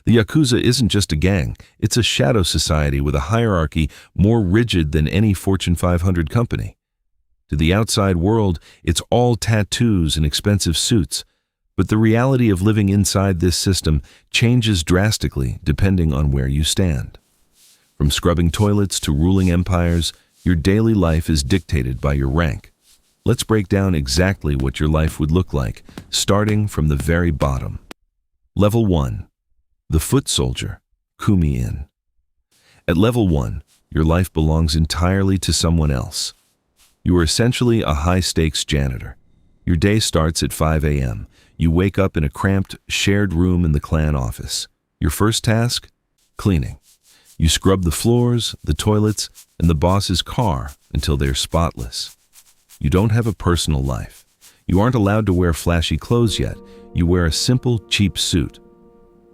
The Yakuza isn't just a gang, it's a shadow society with a hierarchy more rigid than any Fortune 500 company. To the outside world, it's all tattoos and expensive suits, but the reality of living inside this system changes drastically depending on where you stand. From scrubbing toilets to ruling empires, your daily life is dictated by your rank. Let's break down exactly what your life would look like, starting from the very bottom. Level 1. The Foot Soldier, Kumi In. At Level 1, your life belongs entirely to someone else. You are essentially a high-stakes janitor. Your day starts at 5 a.m. You wake up in a cramped, shared room in the clan office. Your first task? Cleaning. You scrub the floors, the toilets, and the boss's car until they're spotless. You don't have a personal life. You aren't allowed to wear flashy clothes yet. You wear a simple, cheap suit.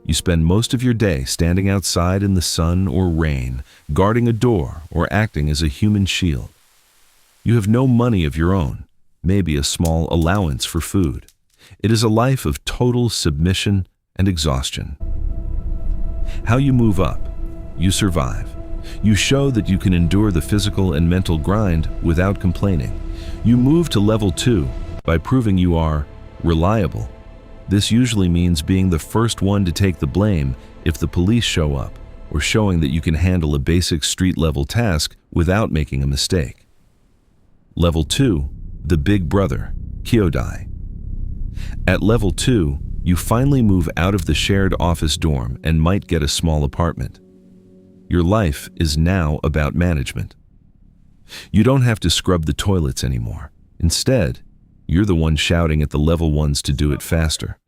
You spend most of your day standing outside in the sun or rain, guarding a door or acting as a human shield. You have no money of your own, maybe a small allowance for food. It is a life of total submission and exhaustion. How you move up? You survive. You show that you can endure the physical and mental grind without complaining. You move to Level 2 by proving you are reliable. This usually means being the first one to take the blame if the police show up, or showing that you can handle a basic street-level task without making a mistake. Level 2, the Big Brother, Kyodai. At Level 2, you finally move out of the shared office dorm and might get a small apartment. Your life is now about management. You don't have to scrub the toilets anymore. Instead, you're the one shouting at the Level 1s to do it faster.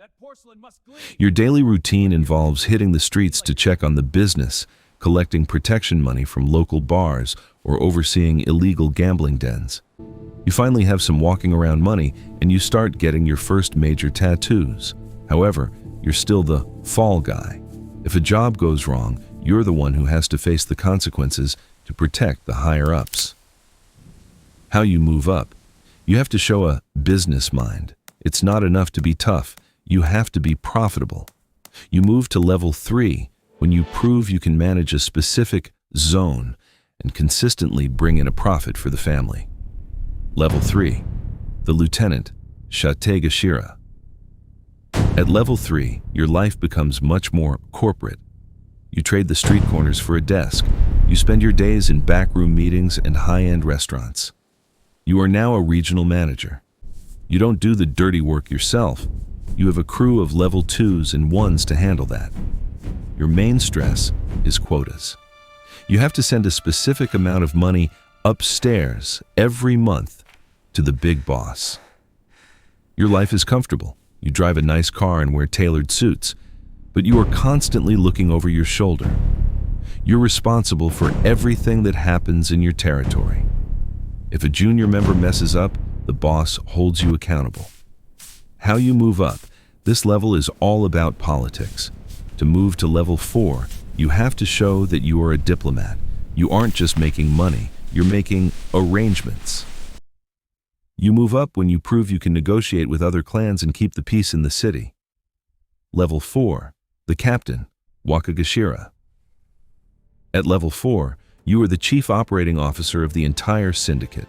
Your daily routine involves hitting the streets to check on the business, collecting protection money from local bars, or overseeing illegal gambling dens. You finally have some walking around money and you start getting your first major tattoos. However, you're still the fall guy. If a job goes wrong, you're the one who has to face the consequences to protect the higher-ups. How you move up? You have to show a business mind. It's not enough to be tough. You have to be profitable. You move to Level 3 when you prove you can manage a specific zone and consistently bring in a profit for the family. Level 3, the Lieutenant, Shategashira. At Level 3, your life becomes much more corporate. You trade the street corners for a desk. You spend your days in backroom meetings and high-end restaurants. You are now a regional manager. You don't do the dirty work yourself. You have a crew of Level 2s and 1s to handle that. Your main stress is quotas. You have to send a specific amount of money upstairs every month to the big boss. Your life is comfortable. You drive a nice car and wear tailored suits, but you are constantly looking over your shoulder. You're responsible for everything that happens in your territory. If a junior member messes up, the boss holds you accountable. How you move up? This level is all about politics. To move to Level 4, you have to show that you are a diplomat. You aren't just making money, you're making arrangements. You move up when you prove you can negotiate with other clans and keep the peace in the city. Level 4, the Captain, Wakagashira. At Level 4, you are the Chief Operating Officer of the entire syndicate.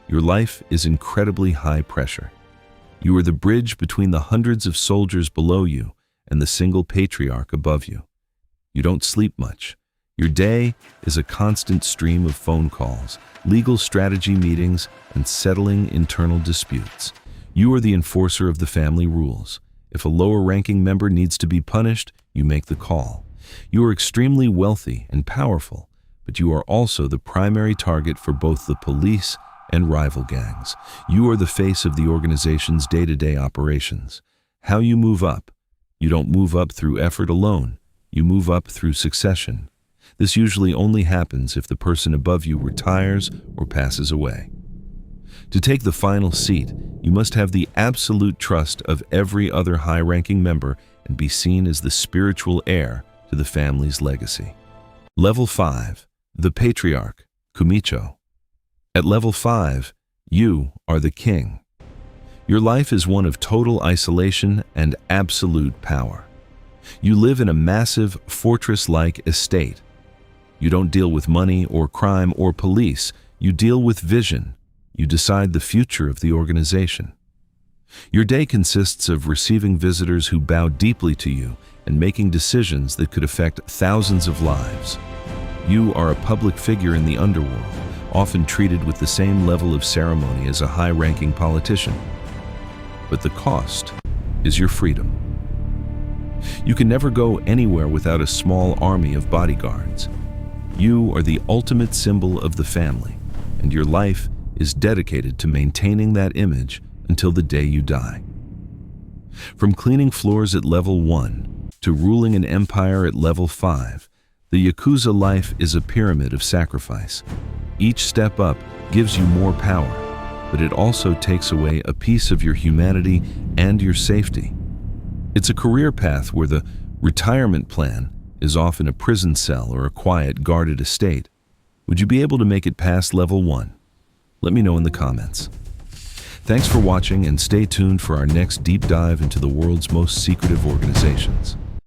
Your life is incredibly high pressure. You are the bridge between the hundreds of soldiers below you and the single Patriarch above you. You don't sleep much. Your day is a constant stream of phone calls, legal strategy meetings, and settling internal disputes. You are the enforcer of the family rules. If a lower-ranking member needs to be punished, you make the call. You are extremely wealthy and powerful, but you are also the primary target for both the police and rival gangs. You are the face of the organization's day-to-day operations. How you move up? You don't move up through effort alone. You move up through succession. This usually only happens if the person above you retires or passes away. To take the final seat, you must have the absolute trust of every other high-ranking member and be seen as the spiritual heir to the family's legacy. Level 5, the Patriarch, Kumicho. At Level 5, you are the king. Your life is one of total isolation and absolute power. You live in a massive, fortress-like estate. You don't deal with money or crime or police. You deal with vision. You decide the future of the organization. Your day consists of receiving visitors who bow deeply to you and making decisions that could affect thousands of lives. You are a public figure in the underworld, often treated with the same level of ceremony as a high-ranking politician. But the cost is your freedom. You can never go anywhere without a small army of bodyguards. You are the ultimate symbol of the family, and your life is dedicated to maintaining that image until the day you die. From cleaning floors at level 1 to ruling an empire at level 5, the Yakuza life is a pyramid of sacrifice. Each step up gives you more power, but it also takes away a piece of your humanity and your safety. It's a career path where the retirement plan is often a prison cell or a quiet, guarded estate. Would you be able to make it past level 1? Let me know in the comments. Thanks for watching, and stay tuned for our next deep dive into the world's most secretive organizations.